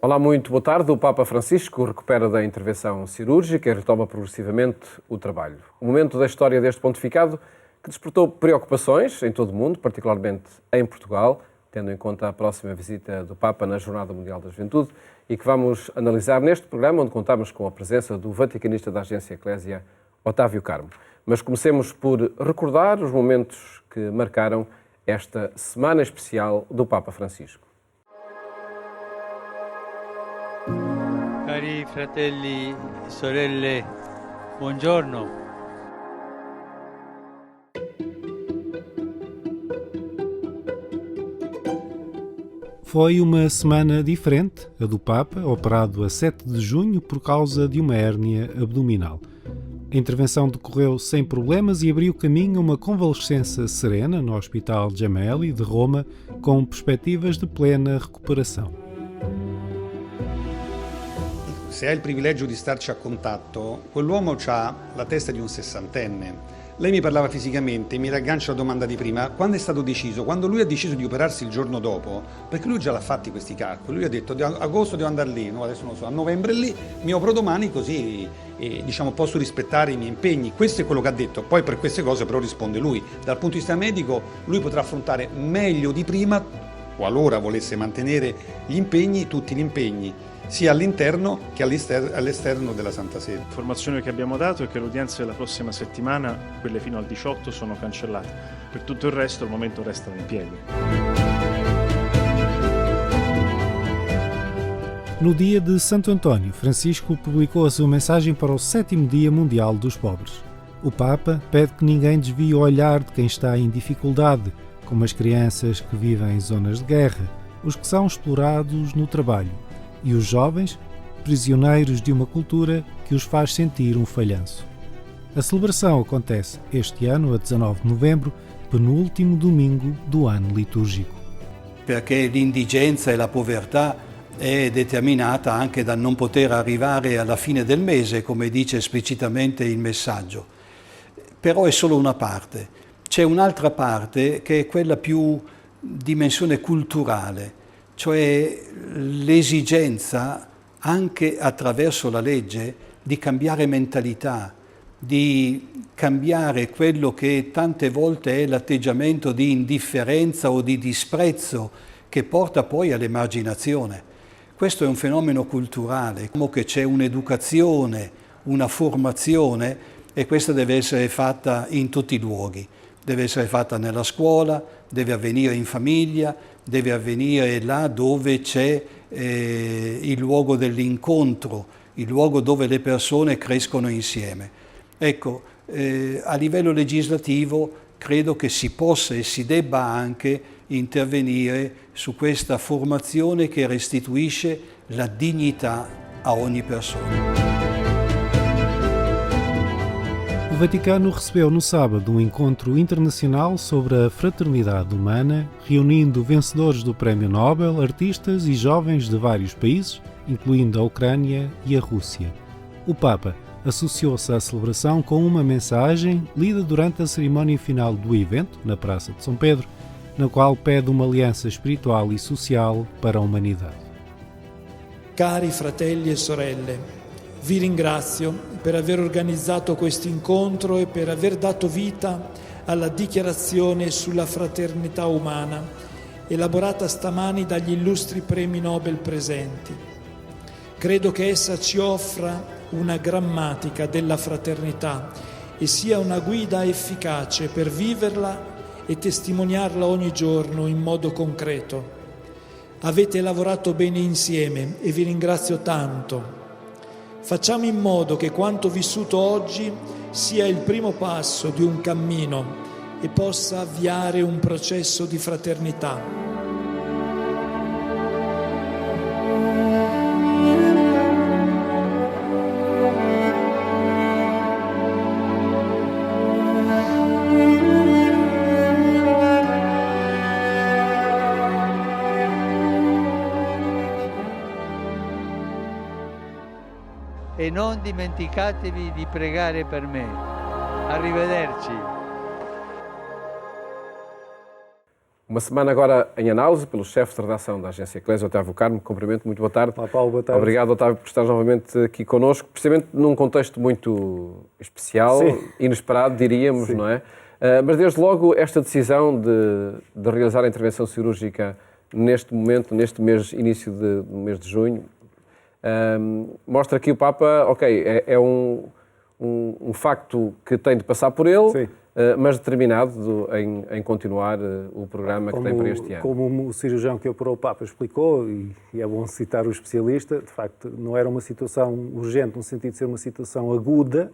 Olá, muito boa tarde. O Papa Francisco recupera da intervenção cirúrgica e retoma progressivamente o trabalho. O momento da história deste pontificado que despertou preocupações em todo o mundo, particularmente em Portugal, tendo em conta a próxima visita do Papa na Jornada Mundial da Juventude, e que vamos analisar neste programa, onde contamos com a presença do vaticanista da Agência Eclésia, Otávio Carmo. Mas comecemos por recordar os momentos que marcaram esta semana especial do Papa Francisco. Cari fratelli e sorelle, buongiorno. Foi uma semana diferente, a do Papa, operado a 7 de junho por causa de uma hérnia abdominal. A intervenção decorreu sem problemas e abriu caminho a uma convalescença serena no Hospital Gemelli de Roma, com perspectivas de plena recuperação. Se hai il privilegio di starci a contatto, quell'uomo ha la testa di un sessantenne. Lei mi parlava fisicamente, mi raggancio alla domanda di prima, quando è stato deciso? Quando lui ha deciso di operarsi il giorno dopo, perché lui già l'ha fatti questi calcoli, lui ha detto agosto devo andare lì, no, adesso non lo so, a novembre lì, mi opero domani così posso rispettare i miei impegni. Questo è quello che ha detto, poi per queste cose però risponde lui. Dal punto di vista medico lui potrà affrontare meglio di prima, qualora volesse mantenere gli impegni, tutti gli impegni, sia all'interno che all'esterno della Santa Sede. L'informazione che abbiamo dato è che le udienze della prossima settimana, quelle fino al 18, sono cancellate. Per tutto il resto al momento restano in piedi. No dia de Santo António, Francisco publicou a sua mensagem para o 7º Dia Mundial dos Pobres. O Papa pede que ninguém desvie o olhar de quem está em dificuldade, como as crianças que vivem em zonas de guerra, os que são explorados no trabalho, e os jovens, prisioneiros de uma cultura que os faz sentir um falhanço. A celebração acontece este ano, a 19 de novembro, penúltimo domingo do ano litúrgico. Perché l'indigenza e la povertà è determinata anche dal non poter arrivare alla fine del mese, come dice esplicitamente il messaggio. Però è solo una parte. C'è un'altra parte che è quella più dimensione culturale, cioè l'esigenza, anche attraverso la legge, di cambiare mentalità, di cambiare quello che tante volte è l'atteggiamento di indifferenza o di disprezzo che porta poi all'emarginazione. Questo è un fenomeno culturale, come che c'è un'educazione, una formazione, e questa deve essere fatta in tutti i luoghi. Deve essere fatta nella scuola, deve avvenire in famiglia, deve avvenire là dove c'è il luogo dell'incontro, il luogo dove le persone crescono insieme. Ecco, a livello legislativo credo che si possa e si debba anche intervenire su questa formazione che restituisce la dignità a ogni persona. O Vaticano recebeu no sábado um encontro internacional sobre a fraternidade humana, reunindo vencedores do Prémio Nobel, artistas e jovens de vários países, incluindo a Ucrânia e a Rússia. O Papa associou-se à celebração com uma mensagem lida durante a cerimónia final do evento, na Praça de São Pedro, na qual pede uma aliança espiritual e social para a humanidade. Cari fratelli e sorelle, vi ringrazio per aver organizzato questo incontro e per aver dato vita alla dichiarazione sulla fraternità umana, elaborata stamani dagli illustri premi Nobel presenti. Credo che essa ci offra una grammatica della fraternità e sia una guida efficace per viverla e testimoniarla ogni giorno in modo concreto. Avete lavorato bene insieme e vi ringrazio tanto. Facciamo in modo che quanto vissuto oggi sia il primo passo di un cammino e possa avviare un processo di fraternità. E non dimenticatevi di pregare per me. Arrivederci. Uma semana agora em análise pelo chefe de redação da Agência Eclésia, Otávio Carmo. Cumprimento, muito boa tarde. Olá, Paulo, boa tarde. Obrigado, Otávio, por estar novamente aqui connosco, precisamente num contexto muito especial, Sim. Inesperado, diríamos, Sim. não é? Mas desde logo esta decisão de realizar a intervenção cirúrgica neste momento, neste mês, início do mês de junho, mostra que o Papa, é um facto que tem de passar por ele, Sim. mas determinado em continuar o programa que tem para este ano. Como o cirurgião que operou o Papa explicou, e é bom citar o especialista, de facto não era uma situação urgente no sentido de ser uma situação aguda,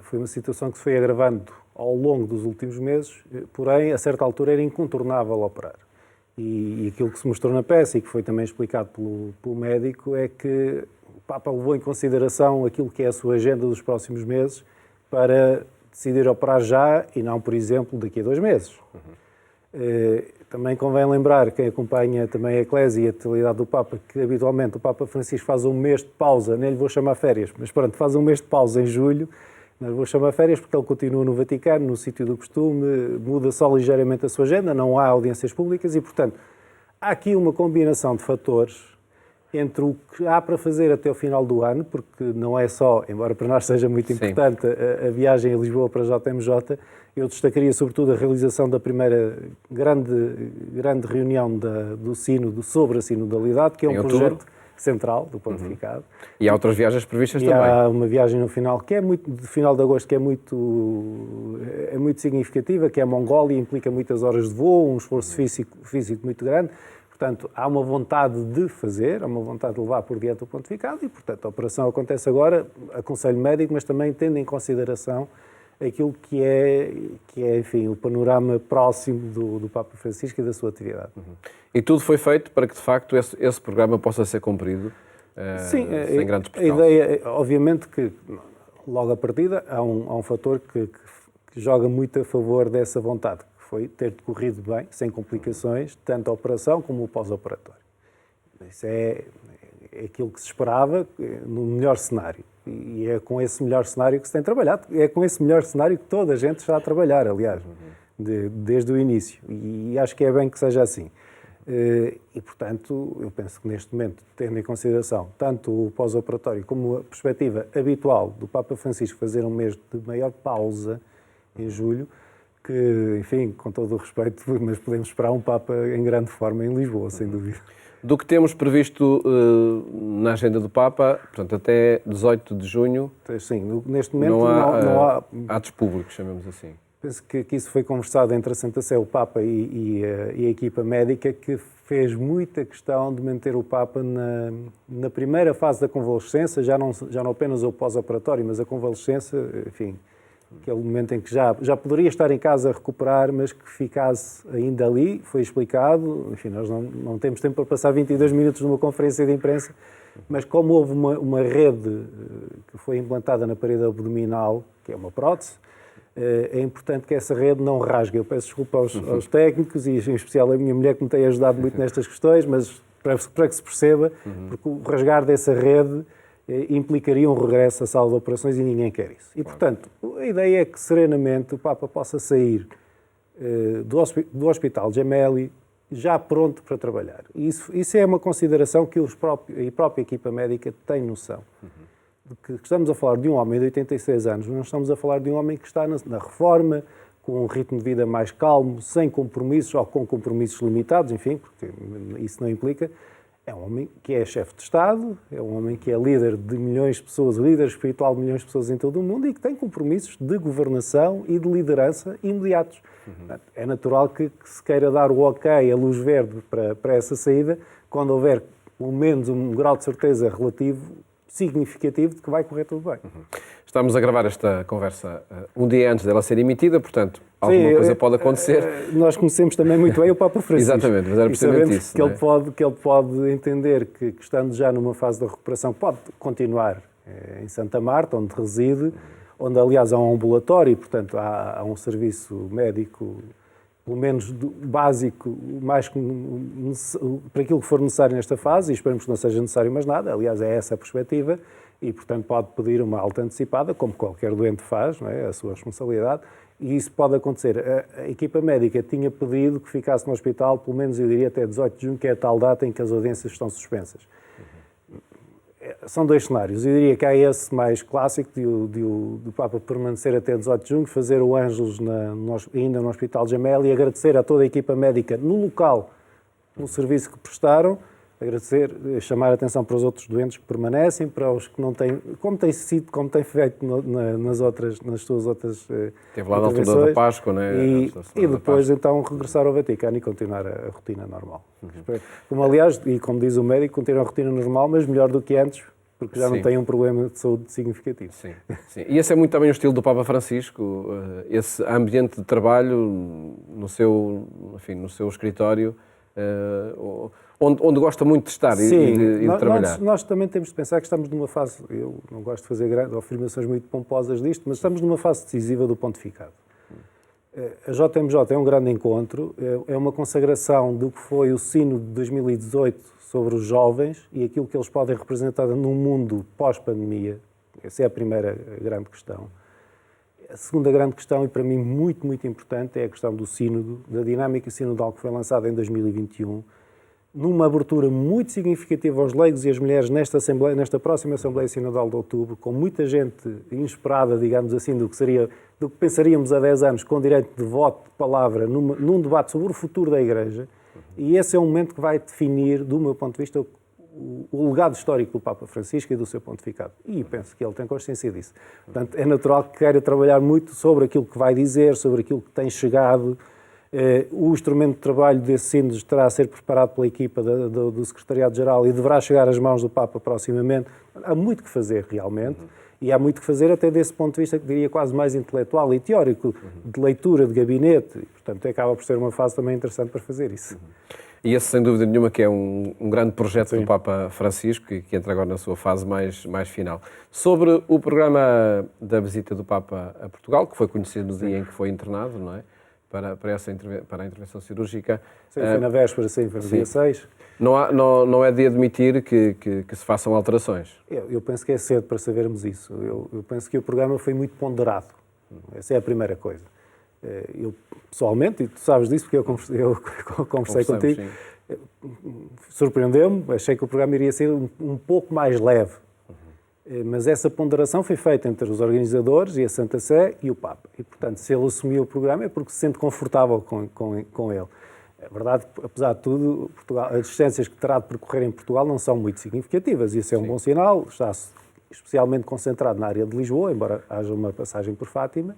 foi uma situação que se foi agravando ao longo dos últimos meses, porém a certa altura era incontornável operar. E aquilo que se mostrou na peça e que foi também explicado pelo médico é que o Papa levou em consideração aquilo que é a sua agenda dos próximos meses para decidir operar já e não, por exemplo, daqui a 2 meses. Também convém lembrar, quem acompanha também a Eclésia e a totalidade do Papa, que habitualmente o Papa Francisco faz um mês de pausa, nem lhe vou chamar férias, mas pronto, faz um mês de pausa em julho, não lhe vou chamar férias porque ele continua no Vaticano, no sítio do costume, muda só ligeiramente a sua agenda, não há audiências públicas e, portanto, há aqui uma combinação de fatores entre o que há para fazer até o final do ano, porque não é só, embora para nós seja muito importante a viagem a Lisboa para a JMJ, eu destacaria sobretudo a realização da primeira grande reunião do Sino, sobre a sinodalidade, que é um projeto central do pontificado. E há outras viagens previstas e também. Há uma viagem no final, que é de final de agosto, que é muito significativa, que é a Mongólia, implica muitas horas de voo, um esforço físico muito grande. Portanto, há uma vontade de fazer, há uma vontade de levar por diante o pontificado e, portanto, a operação acontece agora, aconselho médico, mas também tendo em consideração aquilo que é enfim, o panorama próximo do Papa Francisco e da sua atividade. E tudo foi feito para que, de facto, esse programa possa ser cumprido sem grandes percalços. A ideia, obviamente, que logo à partida há um fator que joga muito a favor dessa vontade, que foi ter decorrido bem, sem complicações, tanto a operação como o pós-operatório. Isso é aquilo que se esperava no melhor cenário. E é com esse melhor cenário que se tem trabalhado. É com esse melhor cenário que toda a gente está a trabalhar, aliás, desde o início. E acho que é bem que seja assim. E, portanto, eu penso que neste momento, tendo em consideração tanto o pós-operatório como a perspectiva habitual do Papa Francisco fazer um mês de maior pausa em julho, que, enfim, com todo o respeito, mas podemos esperar um Papa em grande forma em Lisboa, sem dúvida. Do que temos previsto na agenda do Papa, portanto, até 18 de junho, sim, neste momento não há há atos públicos, chamemos assim. Penso que isso foi conversado entre a Santa Sé, o Papa e a equipa médica, que fez muita questão de manter o Papa na primeira fase da convalescença, já não apenas o pós-operatório, mas a convalescença, enfim, aquele momento em que já poderia estar em casa a recuperar, mas que ficasse ainda ali, foi explicado. Enfim, nós não temos tempo para passar 22 minutos numa conferência de imprensa, mas como houve uma rede que foi implantada na parede abdominal, que é uma prótese, é importante que essa rede não rasgue. Eu peço desculpa aos técnicos e em especial a minha mulher que me tem ajudado muito nestas questões, mas para que se perceba, porque o rasgar dessa rede implicaria um regresso à sala de operações e ninguém quer isso. E, portanto, a ideia é que serenamente o Papa possa sair do Hospital Gemelli já pronto para trabalhar. E isso é uma consideração que a própria equipa médica tem noção. De que estamos a falar de um homem de 86 anos, não estamos a falar de um homem que está na reforma, com um ritmo de vida mais calmo, sem compromissos ou com compromissos limitados, enfim, porque isso não implica. É um homem que é chefe de Estado, é um homem que é líder de milhões de pessoas, líder espiritual de milhões de pessoas em todo o mundo e que tem compromissos de governação e de liderança imediatos. É natural que se queira dar o ok, a luz verde para essa saída, quando houver pelo menos um grau de certeza relativo significativo de que vai correr tudo bem. Estamos a gravar esta conversa um dia antes dela ser emitida, portanto, alguma coisa pode acontecer. Nós conhecemos também muito bem o Papa Francisco. Exatamente, mas era precisamente isso. Que ele pode entender que estando já numa fase da recuperação, pode continuar em Santa Marta, onde reside, onde aliás há um ambulatório e, portanto, há um serviço médico, pelo menos básico, mais para aquilo que for necessário nesta fase, e esperamos que não seja necessário mais nada, aliás é essa a perspectiva, e, portanto, pode pedir uma alta antecipada, como qualquer doente faz, não é? A sua responsabilidade, e isso pode acontecer. A equipa médica tinha pedido que ficasse no hospital, pelo menos eu diria até 18 de junho, que é a tal data em que as audiências estão suspensas. São dois cenários. Eu diria que há esse mais clássico do Papa permanecer até 18 de junho, fazer o Ângelus ainda no Hospital Gemelli e agradecer a toda a equipa médica no local, no serviço que prestaram, agradecer, chamar a atenção para os outros doentes que permanecem, para os que não têm, como tem feito nas suas outras Teve lá na altura da Páscoa, não é? E depois então regressar ao Vaticano e continuar a rotina normal. Como aliás, e como diz o médico, continua a rotina normal, mas melhor do que antes, porque já não tem um problema de saúde significativo. Sim. E esse é muito também o estilo do Papa Francisco, esse ambiente de trabalho no seu escritório, onde gosta muito de estar e de trabalhar. Nós também temos de pensar que estamos numa fase, eu não gosto de fazer afirmações muito pomposas disto, mas estamos numa fase decisiva do pontificado. A JMJ é um grande encontro, é uma consagração do que foi o Sínodo de 2018 sobre os jovens e aquilo que eles podem representar num mundo pós-pandemia. Essa é a primeira grande questão. A segunda grande questão, e para mim muito, muito importante, é a questão do sínodo, da dinâmica sinodal que foi lançada em 2021, numa abertura muito significativa aos leigos e às mulheres nesta próxima Assembleia Sinodal de Outubro, com muita gente inesperada, digamos assim, do que pensaríamos há 10 anos, com direito de voto, de palavra, num debate sobre o futuro da Igreja. E esse é um momento que vai definir, do meu ponto de vista, o legado histórico do Papa Francisco e do seu pontificado. E penso que ele tem consciência disso. Portanto, é natural que queira trabalhar muito sobre aquilo que vai dizer, sobre aquilo que tem chegado. O instrumento de trabalho desse sínodo estará a ser preparado pela equipa do Secretariado-Geral e deverá chegar às mãos do Papa proximamente. Há muito que fazer, realmente. E há muito que fazer até desse ponto de vista, que diria quase mais intelectual e teórico, de leitura, de gabinete. Portanto, acaba por ser uma fase também interessante para fazer isso. E esse, sem dúvida nenhuma, que é um grande projeto do Papa Francisco e que entra agora na sua fase mais final. Sobre o programa da visita do Papa a Portugal, que foi conhecido no dia em que foi internado, não é? Para a intervenção cirúrgica. Sim, foi na véspera, foi no dia 6. Não é de admitir que se façam alterações? Eu penso que é cedo para sabermos isso. Eu penso que o programa foi muito ponderado. Essa é a primeira coisa. Eu, pessoalmente, e tu sabes disso porque eu conversei contigo, surpreendeu-me, achei que o programa iria ser um pouco mais leve. Mas essa ponderação foi feita entre os organizadores e a Santa Sé e o Papa. E, portanto, se ele assumiu o programa é porque se sente confortável com ele. É verdade que, apesar de tudo, as distâncias que terá de percorrer em Portugal não são muito significativas. Isso é um bom sinal. Está especialmente concentrado na área de Lisboa, embora haja uma passagem por Fátima.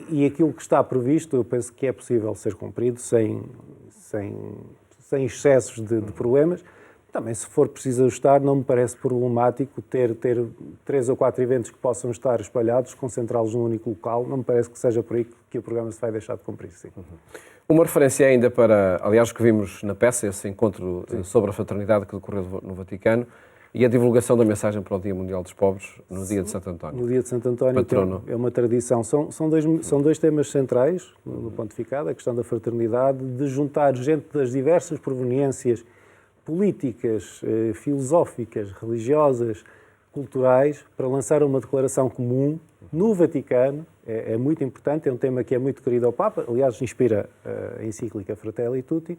E aquilo que está previsto, eu penso que é possível ser cumprido sem excessos de problemas. Também, se for preciso ajustar, não me parece problemático ter 3 ou 4 eventos que possam estar espalhados, concentrá-los num único local. Não me parece que seja por aí que o programa se vai deixar de cumprir. Sim. Uma referência ainda para, aliás, que vimos na peça, esse encontro sobre a fraternidade que decorreu no Vaticano, e a divulgação da mensagem para o Dia Mundial dos Pobres no Dia de Santo António. No Dia de Santo António, patrono. É uma tradição. São dois temas centrais no pontificado, a questão da fraternidade, de juntar gente das diversas proveniências políticas, filosóficas, religiosas, culturais, para lançar uma declaração comum no Vaticano. É muito importante, é um tema que é muito querido ao Papa, aliás, inspira a encíclica Fratelli Tutti,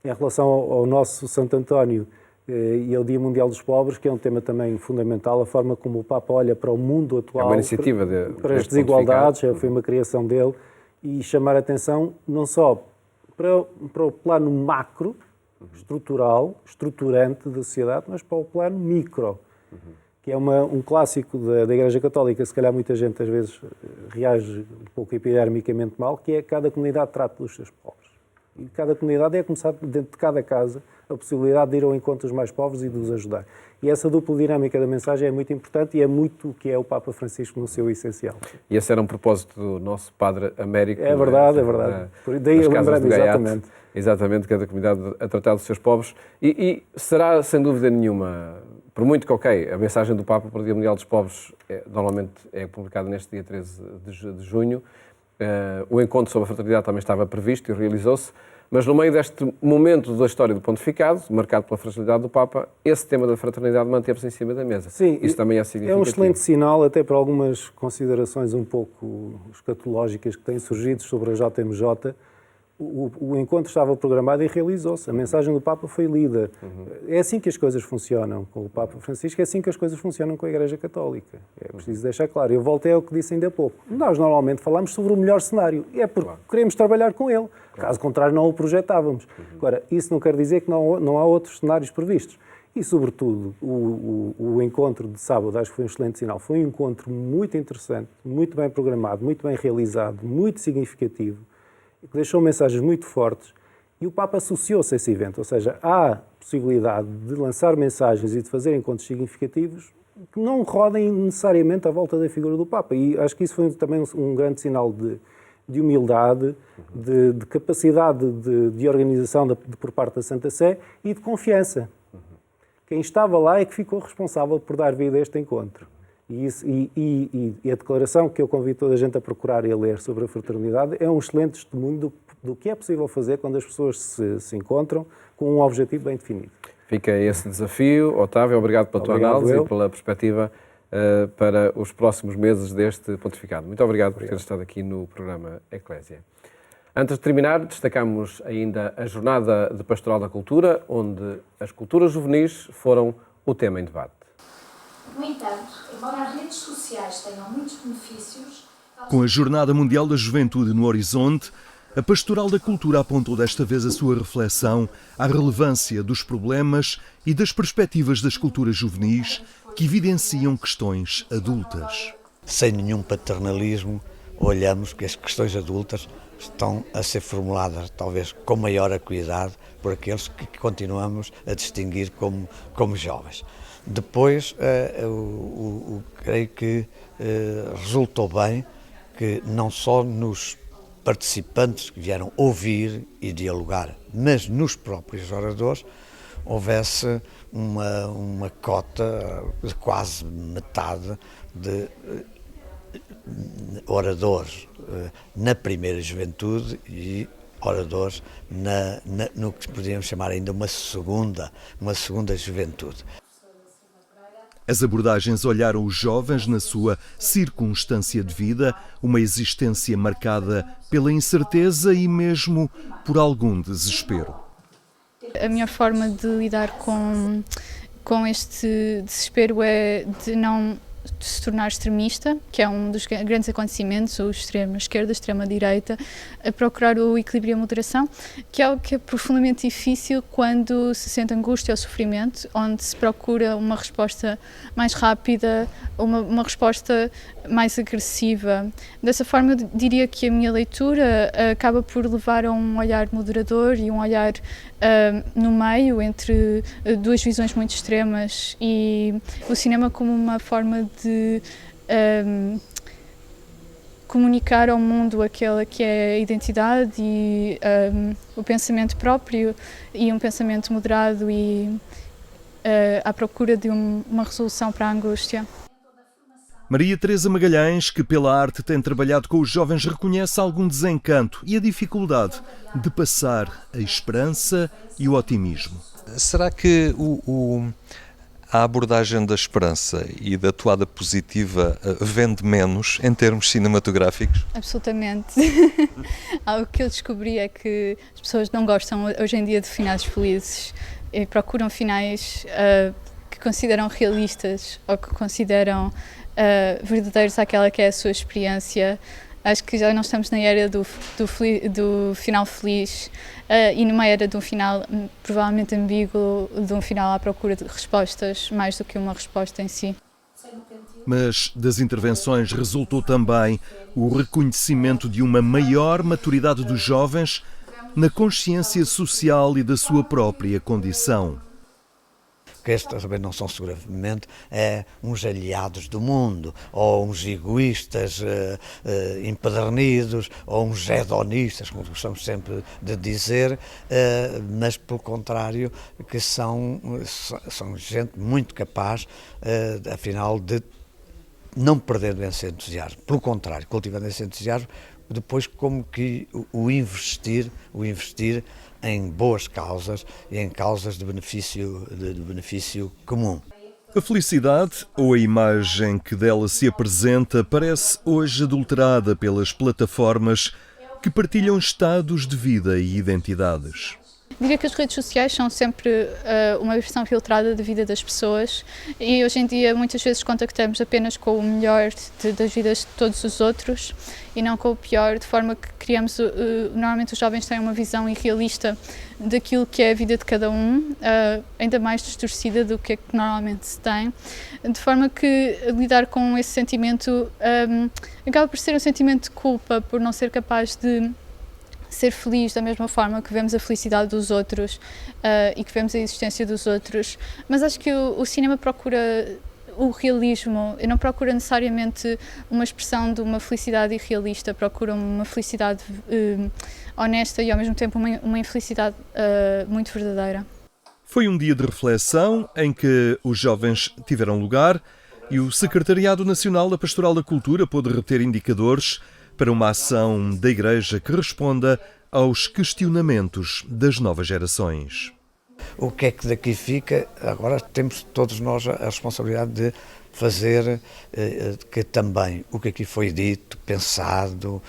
em relação ao nosso Santo António e ao Dia Mundial dos Pobres, que é um tema também fundamental, a forma como o Papa olha para o mundo atual, é uma iniciativa para as desigualdades, foi uma criação dele, e chamar a atenção não só para o plano macro, estrutural, estruturante da sociedade, mas para o plano micro, que é um clássico da Igreja Católica, se calhar muita gente às vezes reage um pouco epidermicamente mal, que é cada comunidade trata dos seus pobres. E cada comunidade é começar dentro de cada casa a possibilidade de ir ao encontro dos mais pobres e de os ajudar. E essa dupla dinâmica da mensagem é muito importante e é muito o que é o Papa Francisco no seu essencial. E esse era um propósito do nosso Padre Américo. É verdade, é verdade. Daí eu lembrei-me exatamente. Exatamente, cada comunidade a tratar dos seus pobres. E será, sem dúvida nenhuma, por muito que, a mensagem do Papa para o Dia Mundial dos Pobres normalmente é publicada neste dia 13 de junho. O encontro sobre a fraternidade também estava previsto e realizou-se, Mas no meio deste momento da história do pontificado, marcado pela fragilidade do Papa, esse tema da fraternidade manteve-se em cima da mesa. Sim, isso também é significativo. É um excelente sinal, até para algumas considerações um pouco escatológicas que têm surgido sobre a JMJ. O encontro estava programado e realizou-se. A mensagem do Papa foi lida. É assim que as coisas funcionam com o Papa Francisco, é assim que as coisas funcionam com a Igreja Católica. É preciso deixar claro. Eu voltei ao que disse ainda há pouco. Nós normalmente falamos sobre o melhor cenário. É porque queremos trabalhar com ele. Caso contrário, não o projetávamos. Agora, isso não quer dizer que não há outros cenários previstos. E, sobretudo, o encontro de sábado, acho que foi um excelente sinal. Foi um encontro muito interessante, muito bem programado, muito bem realizado, muito significativo, que deixou mensagens muito fortes, e o Papa associou-se a esse evento, ou seja, há possibilidade de lançar mensagens e de fazer encontros significativos que não rodem necessariamente à volta da figura do Papa, e acho que isso foi também um grande sinal de humildade, de capacidade de organização por parte da Santa Sé e de confiança. Quem estava lá é que ficou responsável por dar vida a este encontro. E a declaração que eu convido toda a gente a procurar e a ler sobre a fraternidade é um excelente testemunho do que é possível fazer quando as pessoas se encontram com um objetivo bem definido. Fica esse desafio. Otávio, obrigado pela tua análise e pela perspectiva para os próximos meses deste pontificado. Muito obrigado por ter estado aqui no programa Eclésia. Antes de terminar, destacamos ainda a Jornada de Pastoral da Cultura, onde as culturas juvenis foram o tema em debate. No entanto, embora as redes sociais tenham muitos benefícios... Com a Jornada Mundial da Juventude no horizonte, a Pastoral da Cultura apontou desta vez a sua reflexão à relevância dos problemas e das perspectivas das culturas juvenis que evidenciam questões adultas. Sem nenhum paternalismo, olhamos que as questões adultas estão a ser formuladas, talvez com maior acuidade, por aqueles que continuamos a distinguir como jovens. Depois, creio que resultou bem que não só nos participantes que vieram ouvir e dialogar, mas nos próprios oradores, houvesse uma cota de quase metade de oradores na primeira juventude e oradores no que podíamos chamar ainda uma segunda juventude. As abordagens olharam os jovens na sua circunstância de vida, uma existência marcada pela incerteza e mesmo por algum desespero. A minha forma de lidar com este desespero é de não se tornar extremista, que é um dos grandes acontecimentos, o extrema esquerda, a extrema direita, a procurar o equilíbrio e a moderação, que é algo que é profundamente difícil quando se sente angústia ou sofrimento, onde se procura uma resposta mais rápida, uma resposta mais agressiva. Dessa forma, eu diria que a minha leitura acaba por levar a um olhar moderador e um olhar no meio entre duas visões muito extremas, e o cinema como uma forma de comunicar ao mundo aquela que é a identidade e o pensamento próprio, e um pensamento moderado e à procura de uma resolução para a angústia. Maria Teresa Magalhães, que pela arte tem trabalhado com os jovens, reconhece algum desencanto e a dificuldade de passar a esperança e o otimismo. Será que a abordagem da esperança e da toada positiva vende menos em termos cinematográficos? Absolutamente. Algo que eu descobri é que as pessoas não gostam hoje em dia de finais felizes e procuram finais que consideram realistas ou que consideram verdadeiros àquela que é a sua experiência. Acho que já não estamos na era do final feliz e numa era de um final provavelmente ambíguo, de um final à procura de respostas, mais do que uma resposta em si. Mas das intervenções resultou também o reconhecimento de uma maior maturidade dos jovens na consciência social e da sua própria condição. Que estes também não são seguramente uns aliados do mundo, ou uns egoístas empedernidos, ou uns hedonistas, como gostamos sempre de dizer, mas pelo contrário, que são gente muito capaz, afinal, de não perdendo esse entusiasmo. Pelo contrário, cultivando esse entusiasmo, depois como que o investir em boas causas e em causas de benefício comum. A felicidade, ou a imagem que dela se apresenta, parece hoje adulterada pelas plataformas que partilham estados de vida e identidades. Diria que as redes sociais são sempre uma versão filtrada da vida das pessoas e hoje em dia muitas vezes contactamos apenas com o melhor das vidas de todos os outros e não com o pior, de forma que criamos, normalmente os jovens têm uma visão irrealista daquilo que é a vida de cada um, ainda mais distorcida do que normalmente se tem, de forma que lidar com esse sentimento acaba por ser um sentimento de culpa por não ser capaz de ser feliz da mesma forma que vemos a felicidade dos outros e que vemos a existência dos outros, mas acho que o cinema procura o realismo, e não procura necessariamente uma expressão de uma felicidade irrealista, procura uma felicidade honesta e ao mesmo tempo uma infelicidade muito verdadeira. Foi um dia de reflexão em que os jovens tiveram lugar e o Secretariado Nacional da Pastoral da Cultura pôde reter indicadores para uma ação da Igreja que responda aos questionamentos das novas gerações. O que é que daqui fica? Agora temos todos nós a responsabilidade de fazer que também o que aqui foi dito, pensado,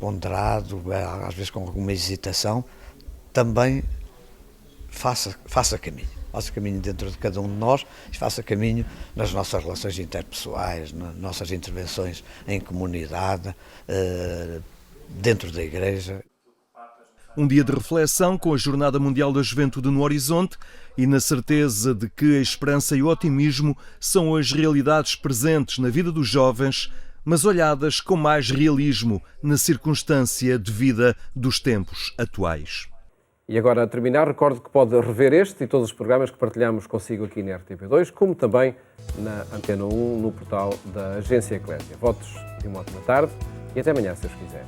ponderado, às vezes com alguma hesitação, também faça caminho. Faça caminho dentro de cada um de nós e faça caminho nas nossas relações interpessoais, nas nossas intervenções em comunidade, dentro da Igreja. Um dia de reflexão com a Jornada Mundial da Juventude no horizonte e na certeza de que a esperança e o otimismo são hoje realidades presentes na vida dos jovens, mas olhadas com mais realismo na circunstância de vida dos tempos atuais. E agora, a terminar, recordo que pode rever este e todos os programas que partilhamos consigo aqui na RTP2, como também na Antena 1, no portal da Agência Eclésia. Votos de uma ótima tarde e até amanhã, se Deus quiser.